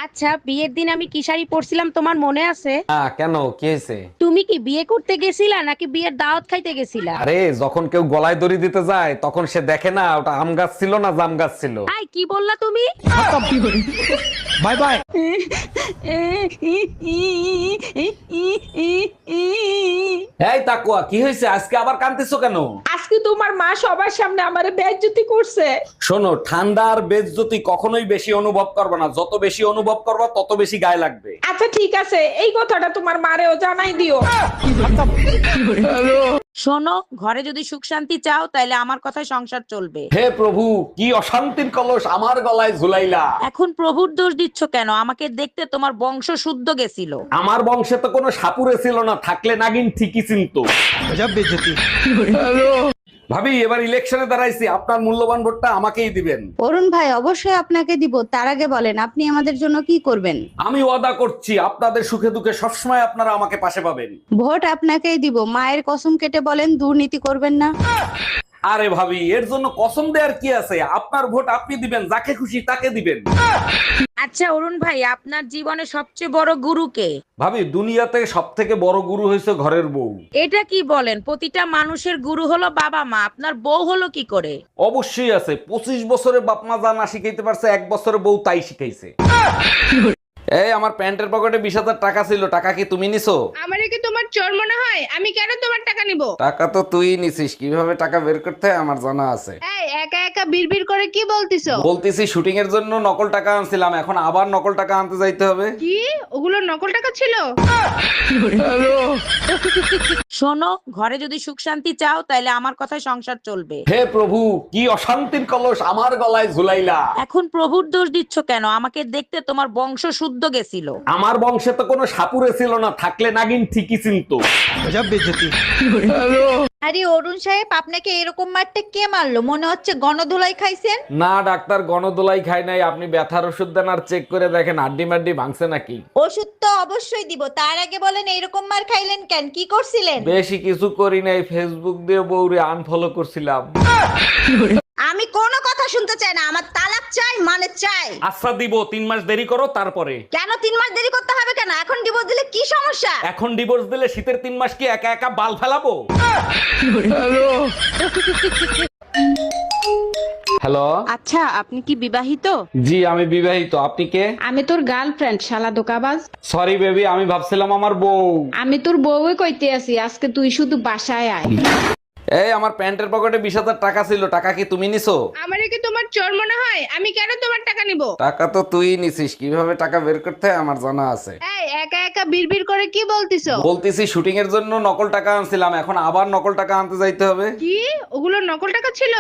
আচ্ছা, বিয়ের দিন আমি কি শাড়ি পরছিলাম তোমার মনে আছে? কেন, কি হয়েছে? তুমি কি বিয়ে করতে গেছিলা নাকি বিয়ের দাওয়াত খাইতে গেছিলা? আরে যখন কেউ গলায় দড়ি দিতে যায় তখন সে দেখে না ওটা আম গাছ ছিল না জাম গাছ ছিল। আই কি বললা তুমি? Bye bye. এই তাকুয়া, কি হয়েছে আজকে আবার কাঁদতেছো কেন? আজকে তোমার মা সবার সামনে আমারে বেইজ্জতি করছে। শোনো, ঠান্ডা আর বেজ্জতি কখনোই বেশি অনুভব করবে না, যত বেশি অনুভব করবা তত বেশি গায়ে লাগবে। আচ্ছা ঠিক আছে, এই কথাটা তোমার মারেও জানাই দিও। শোনো, ঘরে যদি সুখ শান্তি চাও তাহলে আমার কথায় সংসার চলবে। হে প্রভু, কি অশান্তির কলস আমার গলায় ঝুলাইলা। এখন প্রভুর দোষ দিচ্ছ কেন? আমাকে দেখতে তোমার বংশ শুদ্ধ গেছিল। আমার বংশে তো কোনো সাপুরে ছিল না, থাকলে নাগিন ঠিকই চিনতো। ভাবি, এবার ইলেকশনে দাঁড়াইছি, আপনার মূল্যবান ভোটটা আমাকেই দিবেন। অরুণ ভাই, অবশ্যই আপনাকে দিব। তার আগে বলেন আপনি আমাদের জন্য কি করবেন? আমি ওয়াদা করছি আপনাদের সুখে দুঃখে সবসময় আপনারা আমাকে পাশে পাবেন। ভোট আপনাকেই দিব। মায়ের কসম কেটে বলেন দুর্নীতি করবেন না। আরে ভাবি, এর জন্য কসম দেওয়ার কি আছে? আপনার ভোট আপনি দিবেন, যাকে খুশি তাকে দিবেন। আচ্ছা অরুণ ভাই, আপনার জীবনে সবচেয়ে বড় গুরু কে? ভাবি, দুনিয়াতে সব থেকে বড় গুরু হয়েছে ঘরের বউ। এটা কি বলেন? প্রতিটা মানুষের গুরু হলো বাবা মা, আপনার বউ হলো কি করে? অবশ্যই আছে। 25 বছরে বাপ মা যা না শিখাইতে পারছে, 1 বছরে বউ তাই শিখাইছে। এই আমার প্যান্টের পকেটে 20,000 টাকা ছিল, টাকা কি তুমি নিছো? আমারে কি তোমার চোর মনে হয়? আমি কেন তোমার টাকা নিব? টাকা তো তুই নিছিস, কিভাবে টাকা বের করতে হয় আমার জানা আছে। এই একা একা বিড়বিড় করে কি বলতিছো? বলতেছি শুটিং এর জন্য নকল টাকা আনছিলাম, এখন আবার নকল টাকা আনতে যাইতে হবে। কি ওগুলো নকল টাকা ছিল? শোনো, ঘরে যদি সুখ শান্তি চাও তাহলে আমার কথায় সংসার চলবে। হে প্রভু, কি অশান্তির কলস আমার গলায় ঝুলাইলা। এখন প্রভুর দোষ দিচ্ছ কেন? আমাকে দেখতে তোমার বংশ শুদ্ধ গেছিল। আমার বংশে তো কোনো সাপুরে ছিল না, থাকলে নাগিন ঠিকই চিনতো। আরে অরুণ সাহেব, আপনাকে এরকম মারতে কে মারলো? মনে হচ্ছে গণধোলাই খাইছেন। না ডাক্তার, গণদোলাই খাই নাই। আপনি ব্যথার ওষুধ দেন আর চেক করে দেখেন হাড্ডি মাড্ডি ভাঙছে নাকি। ওষুধ তো অবশ্যই দিব। তার আগে বলেন এরকম মার খাইলেন কেন? কি করছিলেন? বেশি কিছু করি নাই, ফেসবুক দিয়ে বউরে আনফলো করছিলাম। আমি কোনো কথা শুনতে চাই না। আমার তালাক চাই, মানে চাই। আচ্ছা দিব, 3 মাস দেরি করো তারপরে। কেন 3 মাস দেরি করতে হবে কেন? এখন ডিভোর্স দিলে কি সমস্যা? এখন ডিভোর্স দিলে শীতের 3 মাস কি একা একা বাল ফেলাবো? হ্যালো। আচ্ছা, আপনি কি বিবাহিত? জি আমি বিবাহিত, আপনি কে? আমি তোর গার্লফ্রেন্ড, শালা দোকাবাজ। সরি বেবি, আমি ভাবছিলাম আমার বউ। আমি তোর বউই কইতে আছি, আজকে তুই শুধু বাসায় আয়। এই আমার প্যান্টের পকেটে 20,000 টাকা ছিল, টাকা কি তুমি নিছো? আমারে কি তোমার চোর মনে হয়? আমি কেন তোমার টাকা নিব? টাকা তো তুই নিছিস, কিভাবে টাকা বের করতে হয় আমার জানা আছে। এই একা একা বিড়বিড় করে কি বলতিছো? বলতেছি শুটিং এর জন্য নকল টাকা আনছিলাম, এখন আবার নকল টাকা আনতে যাইতে হবে। কি ওগুলো নকল টাকা ছিল?